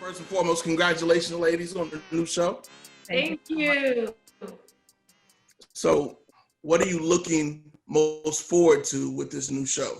First and foremost, congratulations, ladies, on the new show. Thank you. So, what are you looking most forward to with this new show?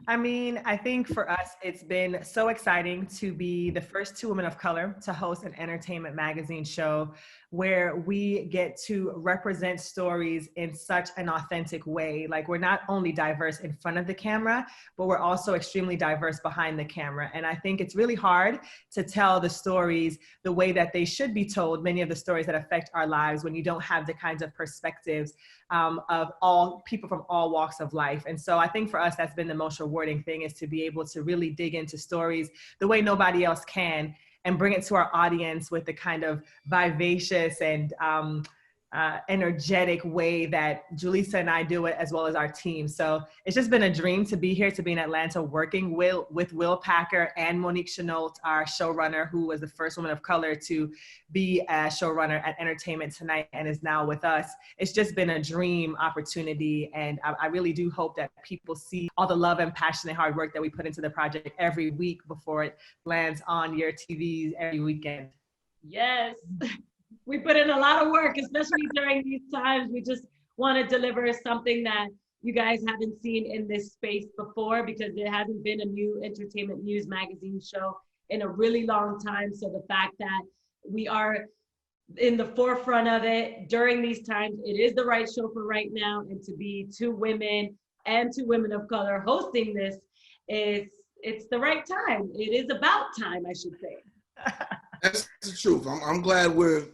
I mean, I think for us, it's been so exciting to be the first two women of color to host an entertainment magazine show where we get to represent stories in such an authentic way. Like, we're not only diverse in front of the camera, but we're also extremely diverse behind the camera. And I think it's really hard to tell the stories the way that they should be told, many of the stories that affect our lives, when you don't have the kinds of perspectives of all people from all walks of life. And so I think for us, that's been the most rewarding thing, is to be able to really dig into stories the way nobody else can and bring it to our audience with the kind of vivacious and energetic way that Julissa and I do it, as well as our team. So it's just been a dream to be here, to be in Atlanta, working with Will Packer and Monique Chenault, our showrunner, who was the first woman of color to be a showrunner at Entertainment Tonight and is now with us. It's just been a dream opportunity. And I really do hope that people see all the love and passion and hard work that we put into the project every week before it lands on your TVs every weekend. Yes. We put in a lot of work, especially during these times. We just want to deliver something that you guys haven't seen in this space before, because there hasn't been a new entertainment news magazine show in a really long time. So the fact that we are in the forefront of it during these times, it is the right show for right now. And to be two women and two women of color hosting this, it's the right time. It is about time, I should say. That's the truth. I'm glad we're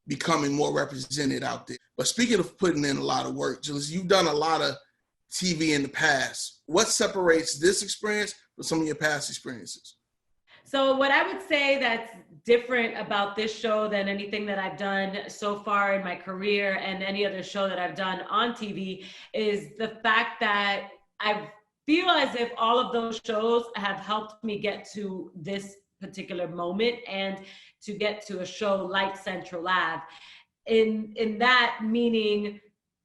becoming more represented out there. But speaking of putting in a lot of work, Julissa, you've done a lot of TV in the past. What separates this experience from some of your past experiences? So what I would say that's different about this show than anything that I've done so far in my career and any other show that I've done on TV is the fact that I feel as if all of those shows have helped me get to this particular moment and to get to a show like Central Ave. In that meaning,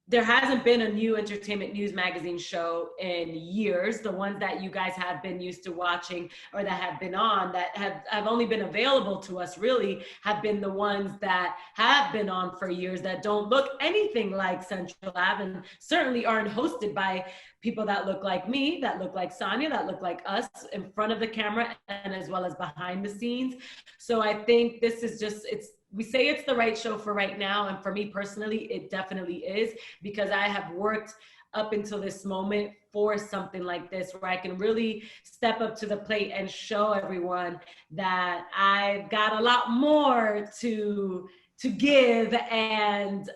there hasn't been a new entertainment news magazine show in years. The ones that you guys have been used to watching or that have been on that have only been available to us really have been the ones that have been on for years that don't look anything like Central Ave and certainly aren't hosted by people that look like me, that look like Sonia, that look like us in front of the camera and as well as behind the scenes. So I think this is just, we say it's the right show for right now. And for me personally, it definitely is, because I have worked up until this moment for something like this, where I can really step up to the plate and show everyone that I've got a lot more to give and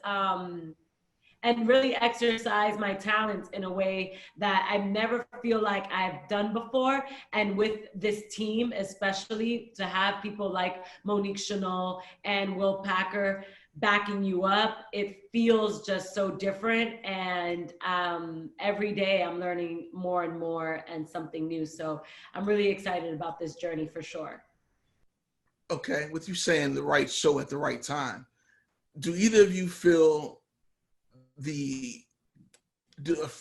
really exercise my talents in a way that I never feel like I've done before. And with this team, especially to have people like Monique Chenault and Will Packer backing you up, it feels just so different. And every day I'm learning more and more and something new. So I'm really excited about this journey for sure. Okay, with you saying the right show at the right time, do either of you feel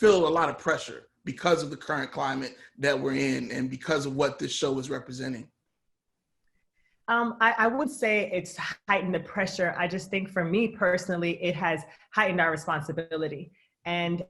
a lot of pressure because of the current climate that we're in and because of what this show is representing? I would say it's heightened the pressure. I just think for me personally, it has heightened our responsibility. And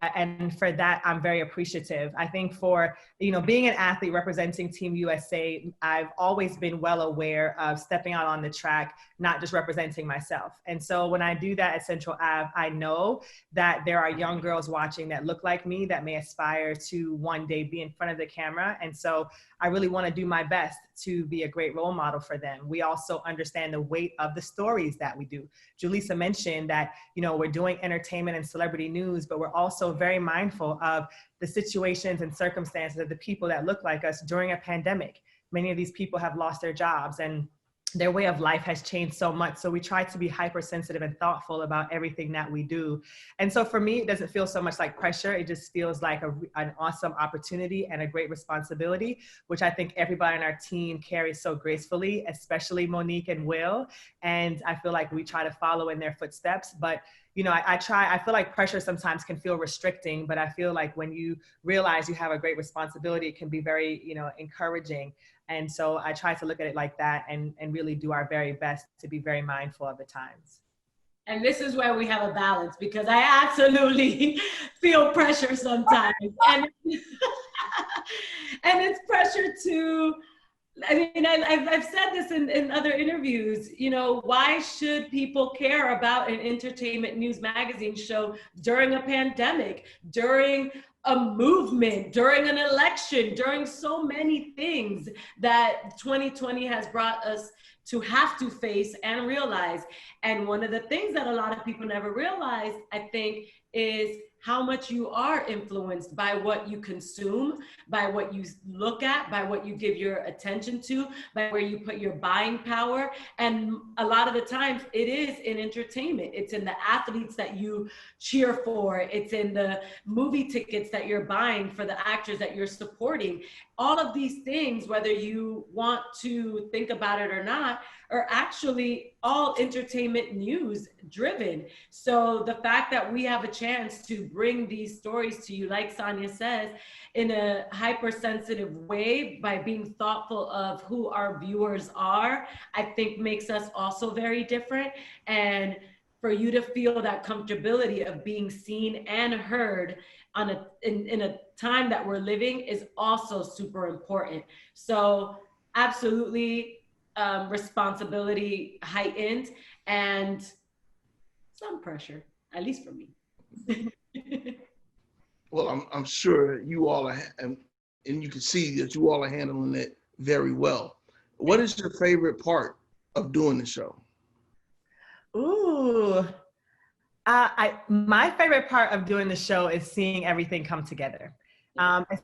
for that, I'm very appreciative. I think for, being an athlete representing Team USA, I've always been well aware of stepping out on the track, not just representing myself. And so when I do that at Central Ave, I know that there are young girls watching that look like me that may aspire to one day be in front of the camera. And so I really want to do my best to be a great role model for them. We also understand the weight of the stories that we do. Julissa mentioned that, we're doing entertainment and celebrity news, but we're also very mindful of the situations and circumstances of the people that look like us during a pandemic. Many of these people have lost their jobs and their way of life has changed so much. So we try to be hypersensitive and thoughtful about everything that we do. And so for me, it doesn't feel so much like pressure. It just feels like an awesome opportunity and a great responsibility, which I think everybody on our team carries so gracefully, especially Monique and Will. And I feel like we try to follow in their footsteps. But I feel like pressure sometimes can feel restricting, but I feel like when you realize you have a great responsibility, it can be very, encouraging. And so I try to look at it like that and really do our very best to be very mindful of the times. And this is where we have a balance, because I absolutely feel pressure sometimes. And, and it's pressure to, I've said this in other interviews, why should people care about an entertainment news magazine show during a pandemic, during a movement, during an election, during so many things that 2020 has brought us to have to face and realize. And one of the things that a lot of people never realize, I think, is how much you are influenced by what you consume, by what you look at, by what you give your attention to, by where you put your buying power. And a lot of the times it is in entertainment. It's in the athletes that you cheer for. It's in the movie tickets that you're buying for the actors that you're supporting. All of these things, whether you want to think about it or not, are actually all entertainment news driven. So the fact that we have a chance to bring these stories to you, like Sonia says, in a hypersensitive way, by being thoughtful of who our viewers are, I think makes us also very different. And for you to feel that comfortability of being seen and heard in a time that we're living is also super important. So absolutely, responsibility heightened and some pressure, at least for me. Well, I'm sure you all are, and you can see that you all are handling it very well. What is your favorite part of doing the show? Ooh, my favorite part of doing the show is seeing everything come together.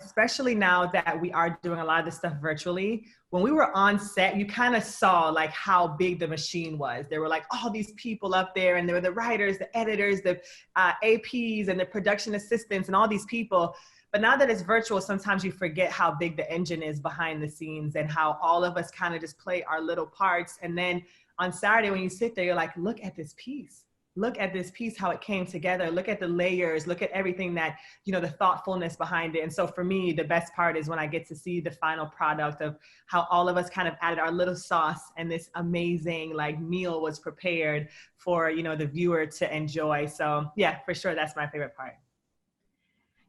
Especially now that we are doing a lot of this stuff virtually. When we were on set, you kind of saw like how big the machine was. There were like all these people up there, and there were the writers, the editors, the APs, and the production assistants, and all these people. But now that it's virtual, sometimes you forget how big the engine is behind the scenes and how all of us kind of just play our little parts. And then on Saturday, when you sit there, you're like, look at this piece. Look at this piece, how it came together. Look at the layers. Look at everything that, the thoughtfulness behind it. And so for me, the best part is when I get to see the final product of how all of us kind of added our little sauce and this amazing meal was prepared for, the viewer to enjoy. So yeah, for sure, that's my favorite part.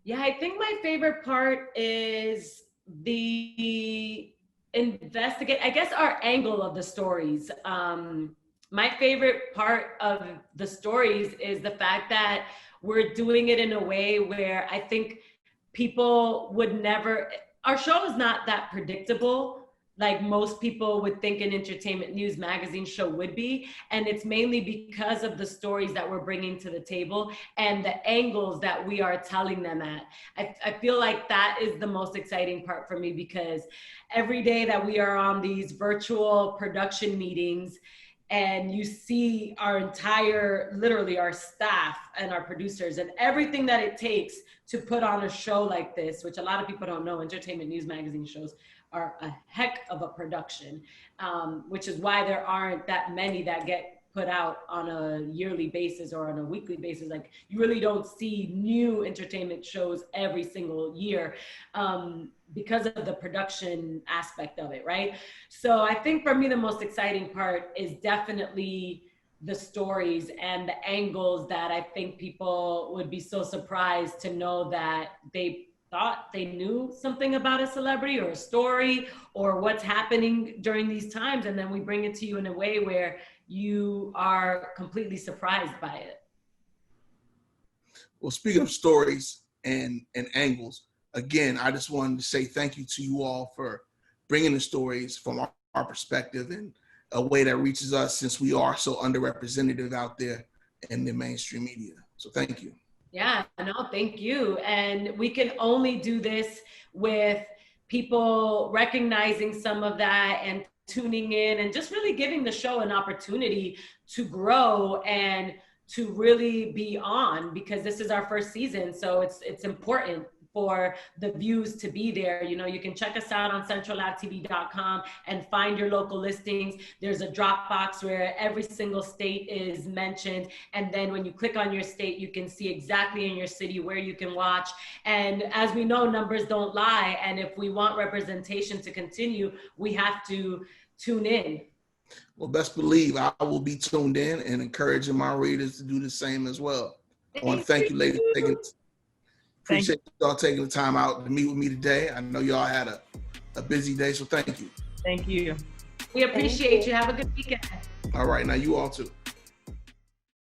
Yeah, I think my favorite part is the investigate, I guess, our angle of the stories. My favorite part of the stories is the fact that we're doing it in a way where I think people would never, our show is not that predictable like most people would think an entertainment news magazine show would be. And it's mainly because of the stories that we're bringing to the table and the angles that we are telling them at. I feel like that is the most exciting part for me, because every day that we are on these virtual production meetings, and you see our entire, literally our staff and our producers and everything that it takes to put on a show like this, which a lot of people don't know, entertainment news magazine shows are a heck of a production, which is why there aren't that many that get put out on a yearly basis or on a weekly basis. Like, you really don't see new entertainment shows every single year because of the production aspect of it, right? So I think for me, the most exciting part is definitely the stories and the angles that I think people would be so surprised to know that they thought they knew something about a celebrity or a story or what's happening during these times. And then we bring it to you in a way where you are completely surprised by it. Well, speaking of stories and angles, again, I just wanted to say thank you to you all for bringing the stories from our perspective in a way that reaches us, since we are so underrepresented out there in the mainstream media. So thank you. Yeah, no, thank you. And we can only do this with people recognizing some of that and tuning in and just really giving the show an opportunity to grow and to really be on, because this is our first season. So it's important for the views to be there. You know, you can check us out on centralavtv.com and find your local listings. There's a Dropbox where every single state is mentioned. And then when you click on your state, you can see exactly in your city where you can watch. And as we know, numbers don't lie. And if we want representation to continue, we have to tune in. Well, best believe I will be tuned in and encouraging my readers to do the same as well. I want to thank you, ladies. Appreciate y'all taking the time out to meet with me today. I know y'all had a busy day, so thank you. Thank you. We appreciate you. Have a good weekend. All right, now you all too.